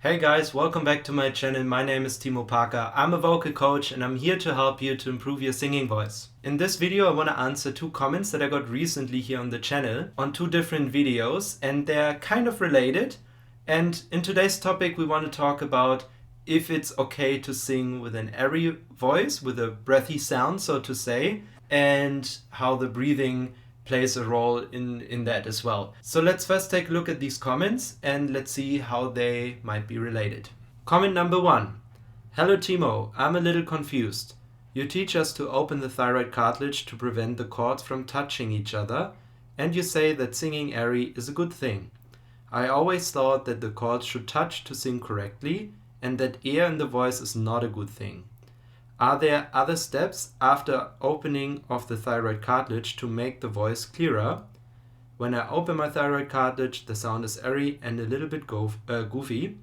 Hey guys, welcome back to my channel. My name is Timo Parker. I'm a vocal coach and I'm here to help you to improve your singing voice. In this video I want to answer two comments that I got recently here on the channel on two different videos, and they're kind of related. And in today's topic we want to talk about if it's okay to sing with an airy voice, with a breathy sound so to say, and how the breathing plays a role in that as well. So let's first take a look at these comments and let's see how they might be related. Comment number 1. Hello Timo, I'm a little confused. You teach us to open the thyroid cartilage to prevent the cords from touching each other, and you say that singing airy is a good thing. I always thought that the cords should touch to sing correctly and that air in the voice is not a good thing. Are there other steps after opening of the thyroid cartilage to make the voice clearer? When I open my thyroid cartilage, the sound is airy and a little bit goofy.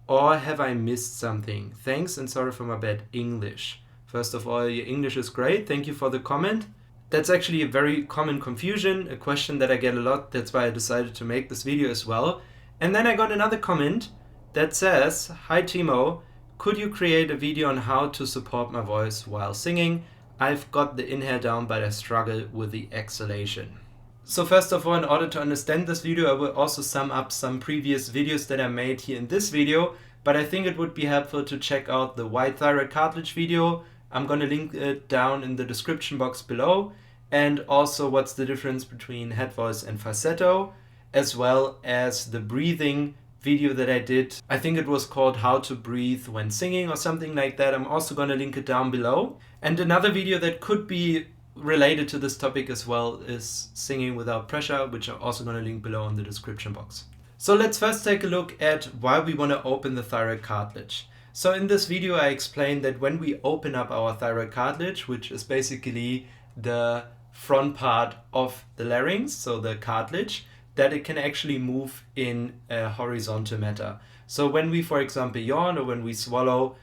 Or have I missed something? Thanks and sorry for my bad English. First of all, your English is great. Thank you for the comment. That's actually a very common confusion, a question that I get a lot. That's why I decided to make this video as well. And then I got another comment that says, Hi Timo, could you create a video on how to support my voice while singing? I've got the inhale down, but I struggle with the exhalation. So first of all, in order to understand this video, I will also sum up some previous videos that I made here in this video, but I think it would be helpful to check out the wide thyroid cartilage video. I'm going to link it down in the description box below, and also what's the difference between Headvoice and Falsetto, as well as the breathing video that I did. I think it was called How to Breathe When Singing or something like that. I'm also going to link it down below. And another video that could be related to this topic as well is Singing Without Pressure, which I'm also going to link below in the description box. So let's first take a look at why we want to open the thyroid cartilage. So in this video I explained that when we open up our thyroid cartilage, which is basically the front part of the larynx, so the cartilage, that it can actually move in a horizontal manner. So when we, for example, yawn or when we swallow,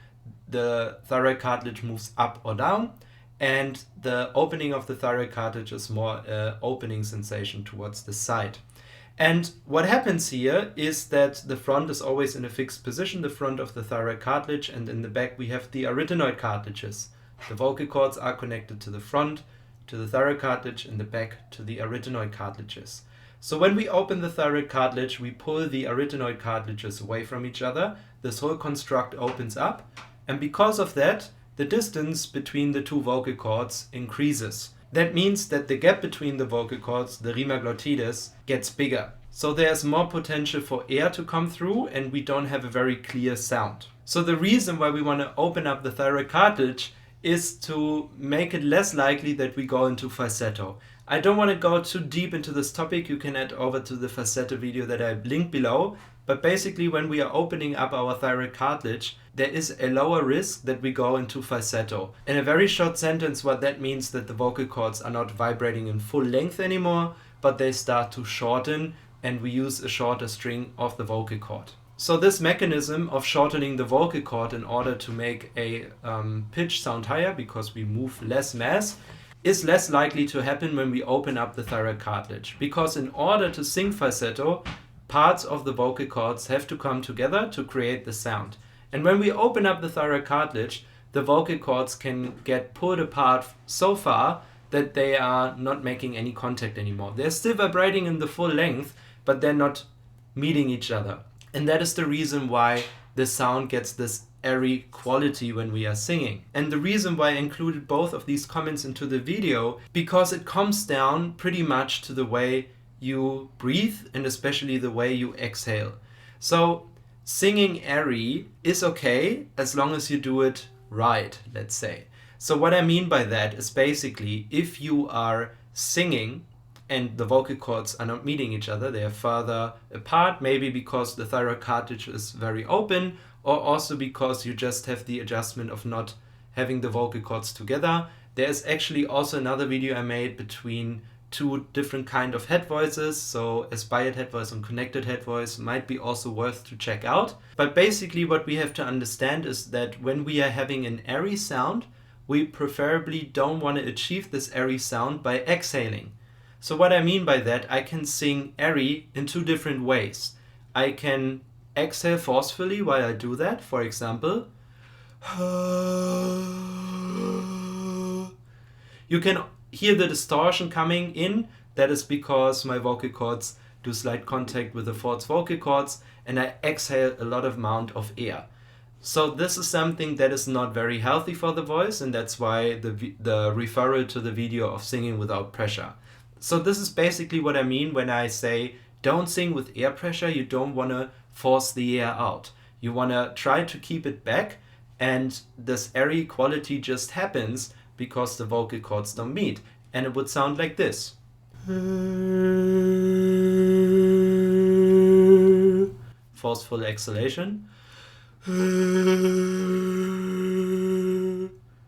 the thyroid cartilage moves up or down, and the opening of the thyroid cartilage is more opening sensation towards the side. And what happens here is that the front is always in a fixed position, the front of the thyroid cartilage, and in the back we have the arytenoid cartilages. The vocal cords are connected to the front, to the thyroid cartilage, and the back to the arytenoid cartilages. So when we open the thyroid cartilage, we pull the arytenoid cartilages away from each other. This whole construct opens up, and because of that, the distance between the two vocal cords increases. That means that the gap between the vocal cords, the rima glottides, gets bigger. So there's more potential for air to come through, and we don't have a very clear sound. So the reason why we want to open up the thyroid cartilage is to make it less likely that we go into falsetto. I don't want to go too deep into this topic. You can head over to the falsetto video that I linked below. But basically when we are opening up our thyroid cartilage, there is a lower risk that we go into falsetto. In a very short sentence, what that means that the vocal cords are not vibrating in full length anymore, but they start to shorten, and we use a shorter string of the vocal cord. So this mechanism of shortening the vocal cord in order to make a pitch sound higher, because we move less mass, is less likely to happen when we open up the thyroid cartilage. Because in order to sing falsetto, parts of the vocal cords have to come together to create the sound. And when we open up the thyroid cartilage, the vocal cords can get pulled apart so far that they are not making any contact anymore. They're still vibrating in the full length, but they're not meeting each other. And that is the reason why the sound gets this airy quality when we are singing. And the reason why I included both of these comments into the video, because it comes down pretty much to the way you breathe and especially the way you exhale. So singing airy is okay as long as you do it right, let's say. So what I mean by that is basically if you are singing and the vocal cords are not meeting each other, they are further apart, maybe because the thyroid cartilage is very open, or also because you just have the adjustment of not having the vocal cords together. There's actually also another video I made between two different kind of head voices, so aspired head voice and connected head voice might be also worth to check out. But basically what we have to understand is that when we are having an airy sound, we preferably don't want to achieve this airy sound by exhaling. So what I mean by that, I can sing airy in two different ways. I can exhale forcefully while I do that. For example, you can hear the distortion coming in. That is because my vocal cords do slight contact with the false vocal cords and I exhale a lot of amount of air. So this is something that is not very healthy for the voice, and that's why the referral to the video of singing without pressure. So this is basically what I mean when I say don't sing with air pressure. You don't want to force the air out. You want to try to keep it back, and this airy quality just happens because the vocal cords don't meet. And it would sound like this. Forceful exhalation.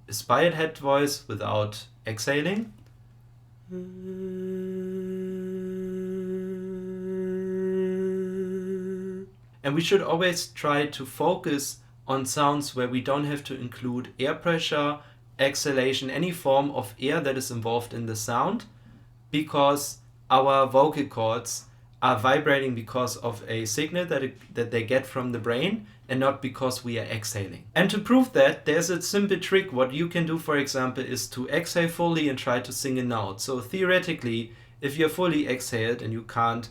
Aspired head voice without exhaling. And we should always try to focus on sounds where we don't have to include air pressure, exhalation, any form of air that is involved in the sound, because our vocal cords are vibrating because of a signal that they get from the brain and not because we are exhaling. And to prove that, there's a simple trick. What you can do, for example, is to exhale fully and try to sing a note. So theoretically, if you're fully exhaled and you can't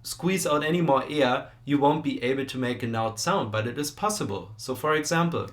squeeze out any more air, you won't be able to make a note sound, but it is possible. So for example,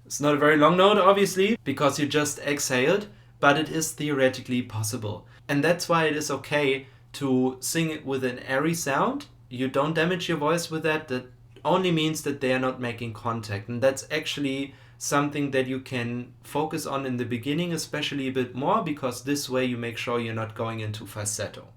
it's not a very long note, obviously, because you just exhaled, but it is theoretically possible. And that's why it is okay to sing it with an airy sound. You don't damage your voice with that. That only means that they are not making contact. And that's actually something that you can focus on in the beginning, especially a bit more, because this way you make sure you're not going into falsetto.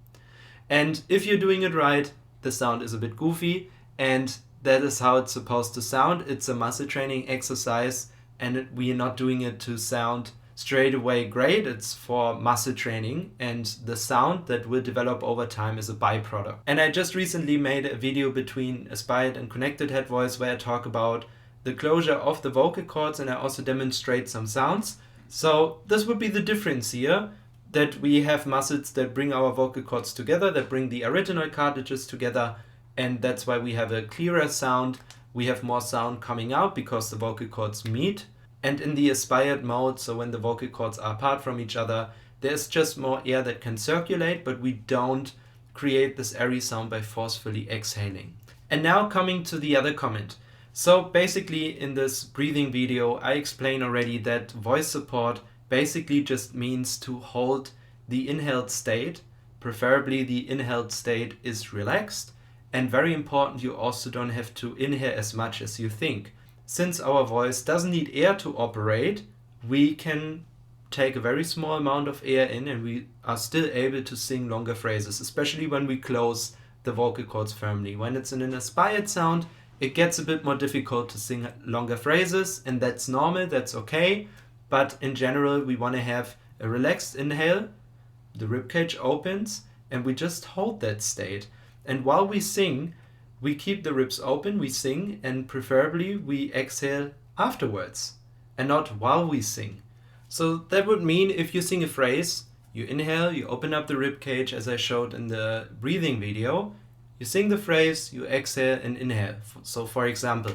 And if you're doing it right, the sound is a bit goofy, and that is how it's supposed to sound. It's a muscle training exercise, and we are not doing it to sound straight away great. It's for muscle training, and the sound that will develop over time is a byproduct. And I just recently made a video between aspired and connected head voice where I talk about the closure of the vocal cords, and I also demonstrate some sounds. So this would be the difference here, that we have muscles that bring our vocal cords together, that bring the arytenoid cartilages together, and that's why we have a clearer sound. We have more sound coming out because the vocal cords meet. And in the aspired mode, so when the vocal cords are apart from each other, there's just more air that can circulate, but we don't create this airy sound by forcefully exhaling. And now coming to the other comment. So basically in this breathing video, I explained already that voice support basically just means to hold the inhaled state. Preferably the inhaled state is relaxed. And very important, you also don't have to inhale as much as you think. Since our voice doesn't need air to operate, we can take a very small amount of air in and we are still able to sing longer phrases, especially when we close the vocal cords firmly. When it's in an aspired sound, it gets a bit more difficult to sing longer phrases, and that's normal, that's okay. But in general, we want to have a relaxed inhale, the ribcage opens, and we just hold that state. And while we sing, we keep the ribs open, we sing, and preferably we exhale afterwards and not while we sing. So that would mean if you sing a phrase, you inhale, you open up the ribcage as I showed in the breathing video, you sing the phrase, you exhale and inhale. So for example,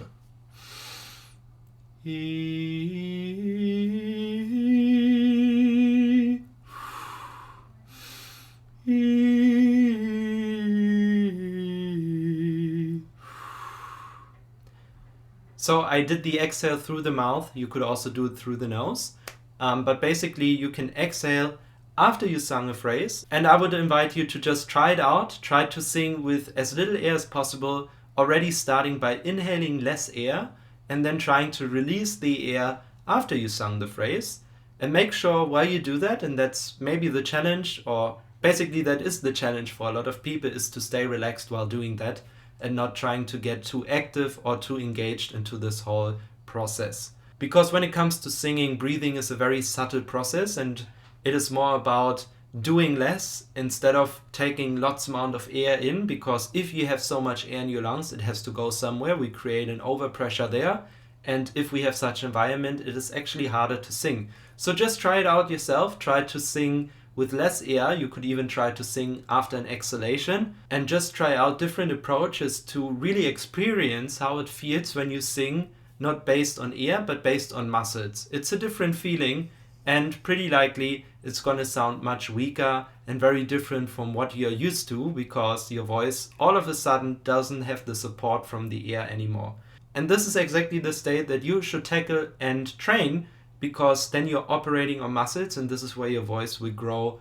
so I did the exhale through the mouth. You could also do it through the nose. But basically you can exhale after you sung a phrase. And I would invite you to just try it out. Try to sing with as little air as possible, already starting by inhaling less air and then trying to release the air after you sung the phrase. And make sure while you do that, and that's maybe the challenge, or basically that is the challenge for a lot of people, is to stay relaxed while doing that and not trying to get too active or too engaged into this whole process. Because when it comes to singing, breathing is a very subtle process, and it is more about doing less instead of taking lots amount of air in, because if you have so much air in your lungs, it has to go somewhere. We create an overpressure there, and if we have such environment, it is actually harder to sing. So just try it out yourself. Try to sing with less air. You could even try to sing after an exhalation, and just try out different approaches to really experience how it feels when you sing, not based on air, but based on muscles. It's a different feeling, and pretty likely it's going to sound much weaker and very different from what you're used to, because your voice all of a sudden doesn't have the support from the air anymore. And this is exactly the state that you should tackle and train, because then you're operating on muscles, and this is where your voice will grow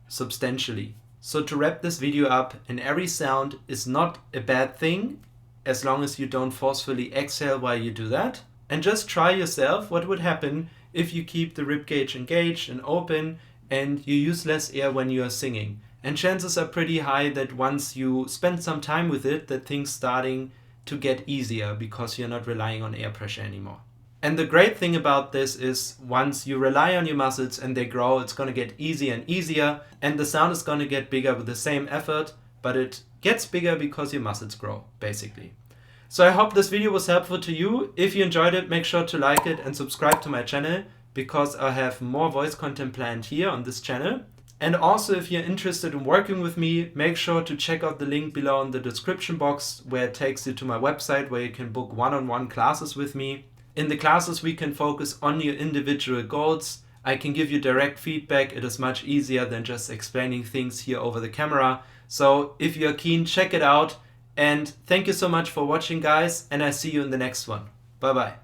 substantially. So to wrap this video up, an airy sound is not a bad thing as long as you don't forcefully exhale while you do that. And just try yourself what would happen if you keep the ribcage engaged and open and you use less air when you are singing. And chances are pretty high that once you spend some time with it, that things starting to get easier because you're not relying on air pressure anymore. And the great thing about this is once you rely on your muscles and they grow, it's going to get easier and easier, and the sound is going to get bigger with the same effort, but it gets bigger because your muscles grow, basically. So I hope this video was helpful to you. If you enjoyed it, make sure to like it and subscribe to my channel, because I have more voice content planned here on this channel. And also, if you're interested in working with me, make sure to check out the link below in the description box, where it takes you to my website where you can book one-on-one classes with me. In the classes, we can focus on your individual goals. I can give you direct feedback. It is much easier than just explaining things here over the camera. So if you're keen, check it out. And thank you so much for watching, guys, and I see you in the next one. Bye bye.